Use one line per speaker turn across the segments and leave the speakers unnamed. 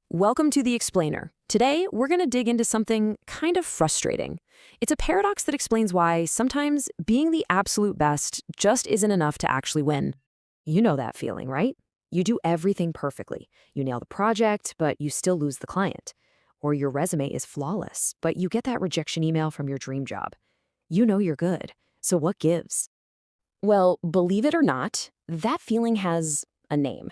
Welcome to The Explainer. Today, we're going to dig into something kind of frustrating. It's a paradox that explains why sometimes being the absolute best just isn't enough to actually win. You know that feeling, right? You do everything perfectly. You nail the project, but you still lose the client. Or your resume is flawless, but you get that rejection email from your dream job. You know you're good. So what gives? Well, believe it or not, that feeling has a name.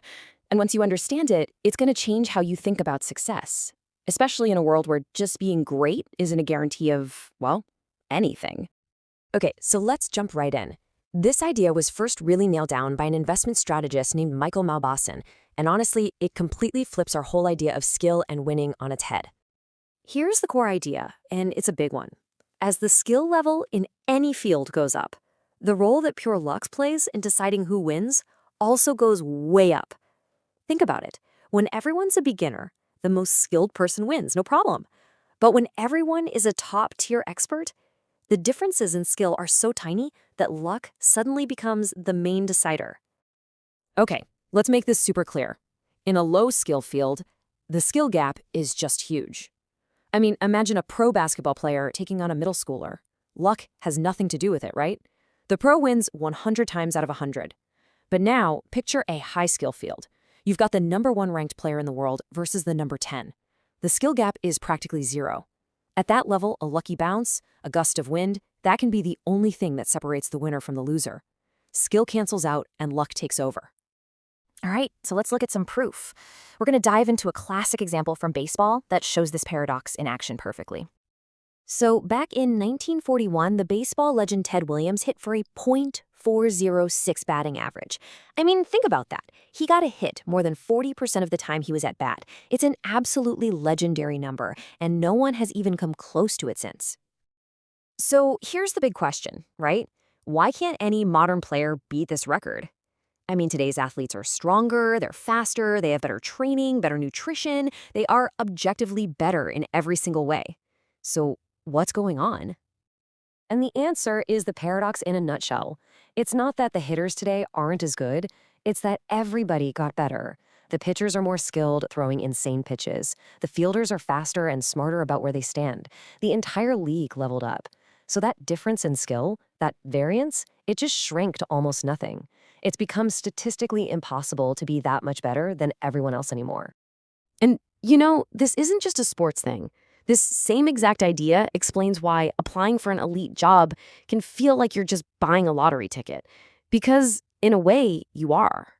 And once you understand it, it's going to change how you think about success, especially in a world where just being great isn't a guarantee of, well, anything. Okay, so let's jump right in. This idea was first really nailed down by an investment strategist named Michael Malbassen, and honestly, it completely flips our whole idea of skill and winning on its head. Here's the core idea, and it's a big one. As the skill level in any field goes up, the role that pure luck plays in deciding who wins also goes way up. Think about it. When everyone's a beginner, the most skilled person wins, no problem. But when everyone is a top-tier expert, the differences in skill are so tiny that luck suddenly becomes the main decider. Okay, let's make this super clear. In a low-skill field, the skill gap is just huge. I mean, imagine a pro basketball player taking on a middle schooler. Luck has nothing to do with it, right? The pro wins 100 times out of 100. But now, picture a high-skill field. You've got the #1 ranked player in the world versus the number 10. The skill gap is practically zero. At that level, a lucky bounce, a gust of wind, that can be the only thing that separates the winner from the loser. Skill cancels out and luck takes over.
All right, so let's look at some proof. We're going to dive into a classic example from baseball that shows this paradox in action perfectly. So, back in 1941, the baseball legend Ted Williams hit for a .406 batting average. I mean, think about that. He got a hit more than 40% of the time he was at bat. It's an absolutely legendary number, and no one has even come close to it since. So, here's the big question, right? Why can't any modern player beat this record? I mean, today's athletes are stronger, they're faster, they have better training, better nutrition. They are objectively better in every single way. So, what's going on? And the answer is the paradox in a nutshell. It's not that the hitters today aren't as good, it's that everybody got better. The pitchers are more skilled, throwing insane pitches. The fielders are faster and smarter about where they stand. The entire league leveled up. So that difference in skill, that variance, it just shrank to almost nothing. It's become statistically impossible to be that much better than everyone else anymore. And, this isn't just a sports thing. This same exact idea explains why applying for an elite job can feel like you're just buying a lottery ticket. Because, in a way, you are.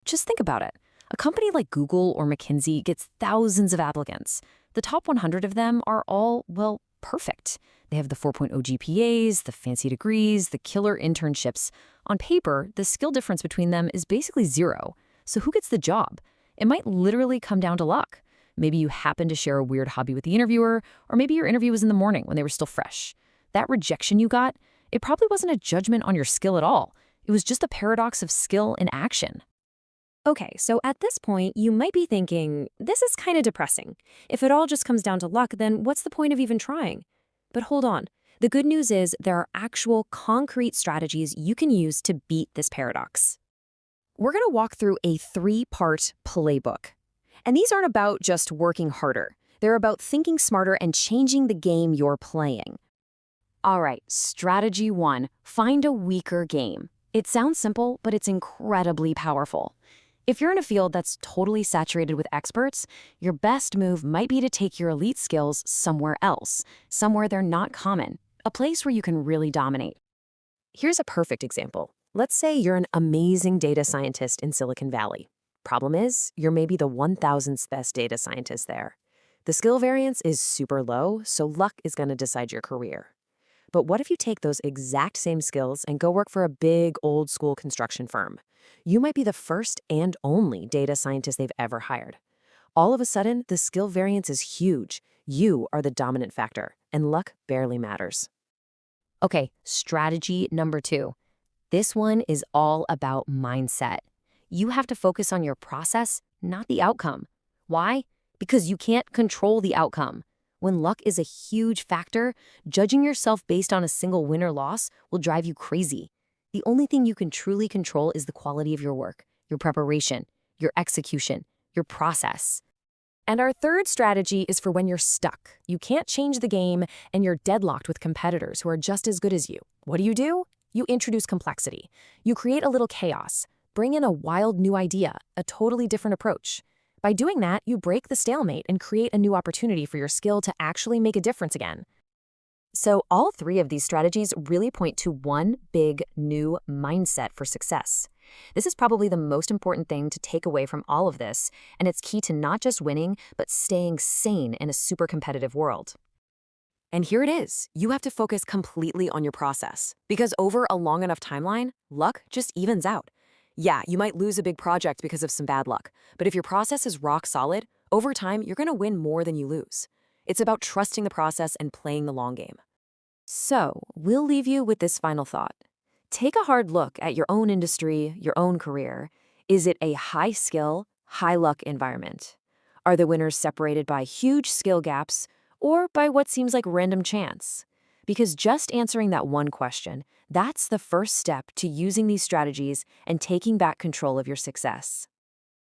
Just think about it. A company like Google or McKinsey gets thousands of applicants. The top 100 of them are all, well, perfect. They have the 4.0 GPAs, the fancy degrees, the killer internships. On paper, the skill difference between them is basically zero. So who gets the job? It might literally come down to luck. Maybe you happen to share a weird hobby with the interviewer, or maybe your interview was in the morning when they were still fresh. That rejection you got, it probably wasn't a judgment on your skill at all. It was just a paradox of skill in action. Okay, so at this point, you might be thinking, this is kind of depressing. If it all just comes down to luck, then what's the point of even trying? But hold on. The good news is there are actual concrete strategies you can use to beat this paradox. We're going to walk through a 3-part playbook. And these aren't about just working harder. They're about thinking smarter and changing the game you're playing. All right, strategy 1, find a weaker game. It sounds simple, but it's incredibly powerful. If you're in a field that's totally saturated with experts, your best move might be to take your elite skills somewhere else, somewhere they're not common, a place where you can really dominate. Here's a perfect example. Let's say you're an amazing data scientist in Silicon Valley. Problem is, you're maybe the 1,000th best data scientist there. The skill variance is super low, so luck is going to decide your career. But what if you take those exact same skills and go work for a big old-school construction firm? You might be the first and only data scientist they've ever hired. All of a sudden, the skill variance is huge. You are the dominant factor, and luck barely matters. Okay, strategy number 2. This one is all about mindset. You have to focus on your process, not the outcome. Why? Because you can't control the outcome. When luck is a huge factor, judging yourself based on a single win or loss will drive you crazy. The only thing you can truly control is the quality of your work, your preparation, your execution, your process. And our third strategy is for when you're stuck. You can't change the game and you're deadlocked with competitors who are just as good as you. What do? You introduce complexity. You create a little chaos. Bring in a wild new idea, a totally different approach. By doing that, you break the stalemate and create a new opportunity for your skill to actually make a difference again. So all three of these strategies really point to one big new mindset for success. This is probably the most important thing to take away from all of this, and it's key to not just winning, but staying sane in a super competitive world.
And here it is. You have to focus completely on your process, because over a long enough timeline, luck just evens out. Yeah, you might lose a big project because of some bad luck, but if your process is rock solid, over time, you're going to win more than you lose. It's about trusting the process and playing the long game. So, we'll leave you with this final thought. Take a hard look at your own industry, your own career. Is it a high-skill, high-luck environment? Are the winners separated by huge skill gaps or by what seems like random chance? Because just answering that one question, that's the first step to using these strategies and taking back control of your success.